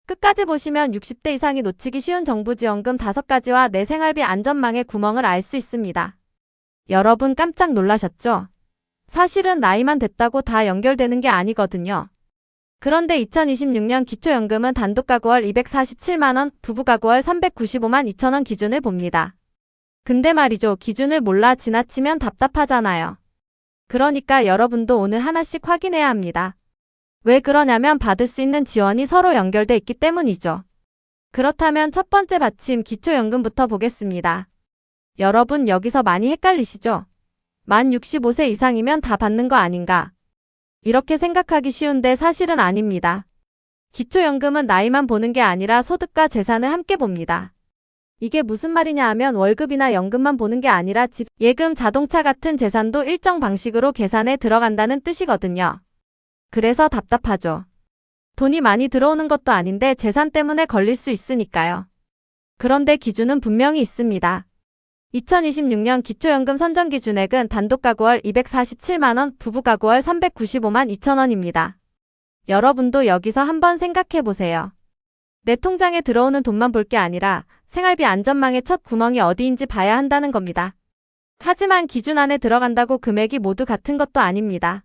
끝까지 보시면 60대 이상이 놓치기 쉬운 정부지원금 5가지와 내 생활비 안전망의 구멍을 알 수 있습니다. 여러분 깜짝 놀라셨죠? 사실은 나이만 됐다고 다 연결되는 게 아니거든요. 그런데 2026년 기초연금은 단독가구월 247만원, 부부가구월 395만 2천원 기준을 봅니다. 근데 말이죠. 기준을 몰라 지나치면 답답하잖아요. 그러니까 여러분도 오늘 하나씩 확인해야 합니다. 왜 그러냐면 받을 수 있는 지원이 서로 연결돼 있기 때문이죠. 그렇다면 첫 번째 받침 기초연금부터 보겠습니다. 여러분 여기서 많이 헷갈리시죠? 만 65세 이상이면 다 받는 거 아닌가? 이렇게 생각하기 쉬운데 사실은 아닙니다. 기초연금은 나이만 보는 게 아니라 소득과 재산을 함께 봅니다. 이게 무슨 말이냐 하면 월급이나 연금만 보는 게 아니라 집, 예금, 자동차 같은 재산도 일정 방식으로 계산에 들어간다는 뜻이거든요. 그래서 답답하죠. 돈이 많이 들어오는 것도 아닌데 재산 때문에 걸릴 수 있으니까요. 그런데 기준은 분명히 있습니다. 2026년 기초연금 선정기준액은 단독가구월 247만원, 부부가구월 395만 2천원입니다. 여러분도 여기서 한번 생각해보세요. 내 통장에 들어오는 돈만 볼 게 아니라 생활비 안전망의 첫 구멍이 어디인지 봐야 한다는 겁니다. 하지만 기준 안에 들어간다고 금액이 모두 같은 것도 아닙니다.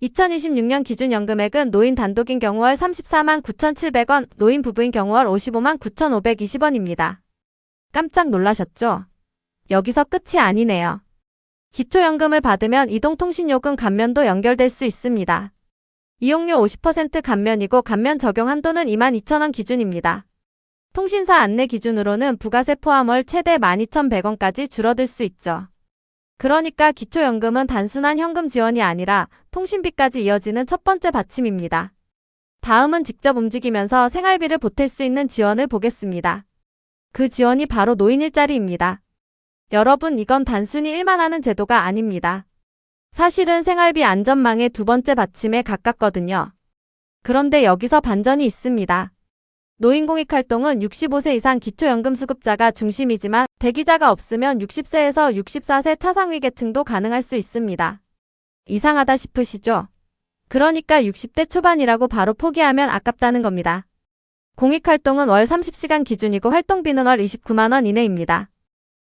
2026년 기준 연금액은 노인 단독인 경우 월 34만 9,700원, 노인 부부인 경우 월 55만 9,520원입니다. 깜짝 놀라셨죠? 여기서 끝이 아니네요. 기초연금을 받으면 이동통신요금 감면도 연결될 수 있습니다. 이용료 50% 감면이고 감면 적용 한도는 22,000원 기준입니다. 통신사 안내 기준으로는 부가세 포함 월 최대 12,100원까지 줄어들 수 있죠. 그러니까 기초연금은 단순한 현금 지원이 아니라 통신비까지 이어지는 첫 번째 받침입니다. 다음은 직접 움직이면서 생활비를 보탤 수 있는 지원을 보겠습니다. 그 지원이 바로 노인 일자리입니다. 여러분 이건 단순히 일만 하는 제도가 아닙니다. 사실은 생활비 안전망의 두 번째 받침에 가깝거든요. 그런데 여기서 반전이 있습니다. 노인공익활동은 65세 이상 기초연금 수급자가 중심이지만 대기자가 없으면 60세에서 64세 차상위 계층도 가능할 수 있습니다. 이상하다 싶으시죠? 그러니까 60대 초반이라고 바로 포기하면 아깝다는 겁니다. 공익활동은 월 30시간 기준이고 활동비는 월 29만원 이내입니다.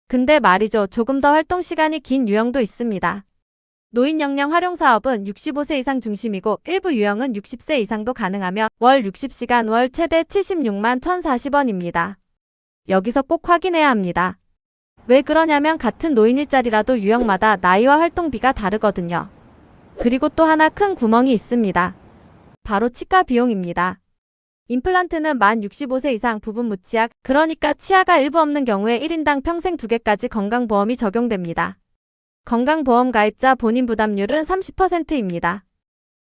근데 말이죠. 조금 더 활동시간이 긴 유형도 있습니다. 노인 역량 활용 사업은 65세 이상 중심이고 일부 유형은 60세 이상도 가능하며 월 60시간 월 최대 76만 1,040원입니다. 여기서 꼭 확인해야 합니다. 왜 그러냐면 같은 노인 일자리라도 유형마다 나이와 활동비가 다르거든요. 그리고 또 하나 큰 구멍이 있습니다. 바로 치과 비용입니다. 임플란트는 만 65세 이상 부분 무치아, 그러니까 치아가 일부 없는 경우에 1인당 평생 2개까지 건강보험이 적용됩니다. 건강보험 가입자 본인 부담률은 30%입니다.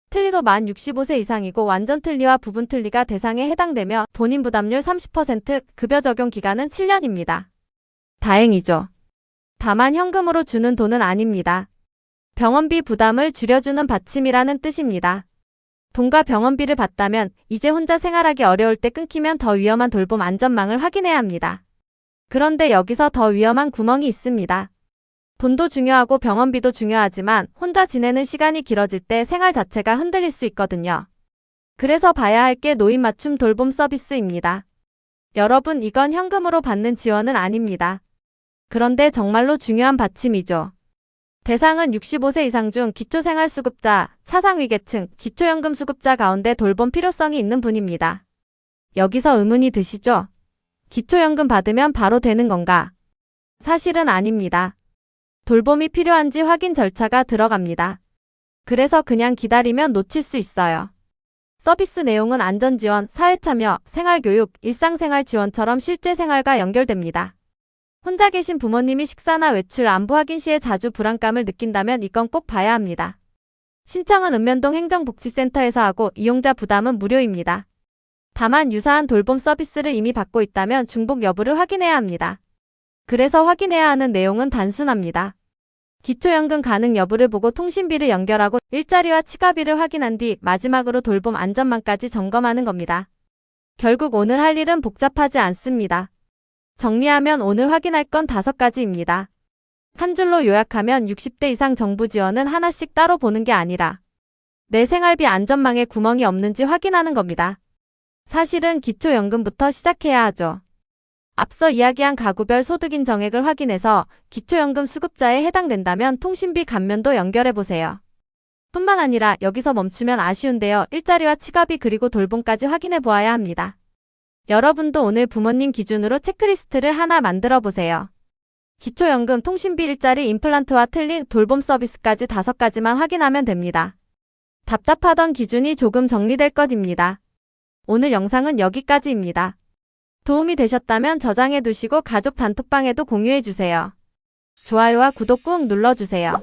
틀니도 만 65세 이상이고 완전 틀니와 부분 틀니가 대상에 해당되며 본인 부담률 30%, 급여 적용 기간은 7년입니다. 다행이죠. 다만 현금으로 주는 돈은 아닙니다. 병원비 부담을 줄여주는 받침이라는 뜻입니다. 돈과 병원비를 받다면 이제 혼자 생활하기 어려울 때 끊기면 더 위험한 돌봄 안전망을 확인해야 합니다. 그런데 여기서 더 위험한 구멍이 있습니다. 돈도 중요하고 병원비도 중요하지만 혼자 지내는 시간이 길어질 때 생활 자체가 흔들릴 수 있거든요. 그래서 봐야 할 게 노인 맞춤 돌봄 서비스입니다. 여러분 이건 현금으로 받는 지원은 아닙니다. 그런데 정말로 중요한 받침이죠. 대상은 65세 이상 중 기초생활수급자, 차상위계층, 기초연금 수급자 가운데 돌봄 필요성이 있는 분입니다. 여기서 의문이 드시죠? 기초연금 받으면 바로 되는 건가? 사실은 아닙니다. 돌봄이 필요한지 확인 절차가 들어갑니다. 그래서 그냥 기다리면 놓칠 수 있어요. 서비스 내용은 안전지원, 사회참여, 생활교육, 일상생활 지원처럼 실제 생활과 연결됩니다. 혼자 계신 부모님이 식사나 외출, 안부 확인 시에 자주 불안감을 느낀다면 이건 꼭 봐야 합니다. 신청은 읍면동 행정복지센터에서 하고 이용자 부담은 무료입니다. 다만 유사한 돌봄 서비스를 이미 받고 있다면 중복 여부를 확인해야 합니다. 그래서 확인해야 하는 내용은 단순합니다. 기초연금 가능 여부를 보고 통신비를 연결하고 일자리와 치과비를 확인한 뒤 마지막으로 돌봄 안전망까지 점검하는 겁니다. 결국 오늘 할 일은 복잡하지 않습니다. 정리하면 오늘 확인할 건 5가지입니다. 한 줄로 요약하면 60대 이상 정부 지원은 하나씩 따로 보는 게 아니라 내 생활비 안전망에 구멍이 없는지 확인하는 겁니다. 사실은 기초연금부터 시작해야 하죠. 앞서 이야기한 가구별 소득인 정액을 확인해서 기초연금 수급자에 해당된다면 통신비 감면도 연결해보세요. 뿐만 아니라 여기서 멈추면 아쉬운데요. 일자리와 치과비 그리고 돌봄까지 확인해보아야 합니다. 여러분도 오늘 부모님 기준으로 체크리스트를 하나 만들어보세요. 기초연금, 통신비, 일자리, 임플란트와 틀린 돌봄 서비스까지 5가지만 확인하면 됩니다. 답답하던 기준이 조금 정리될 것입니다. 오늘 영상은 여기까지입니다. 도움이 되셨다면 저장해 두시고 가족 단톡방에도 공유해 주세요. 좋아요와 구독 꾹 눌러주세요.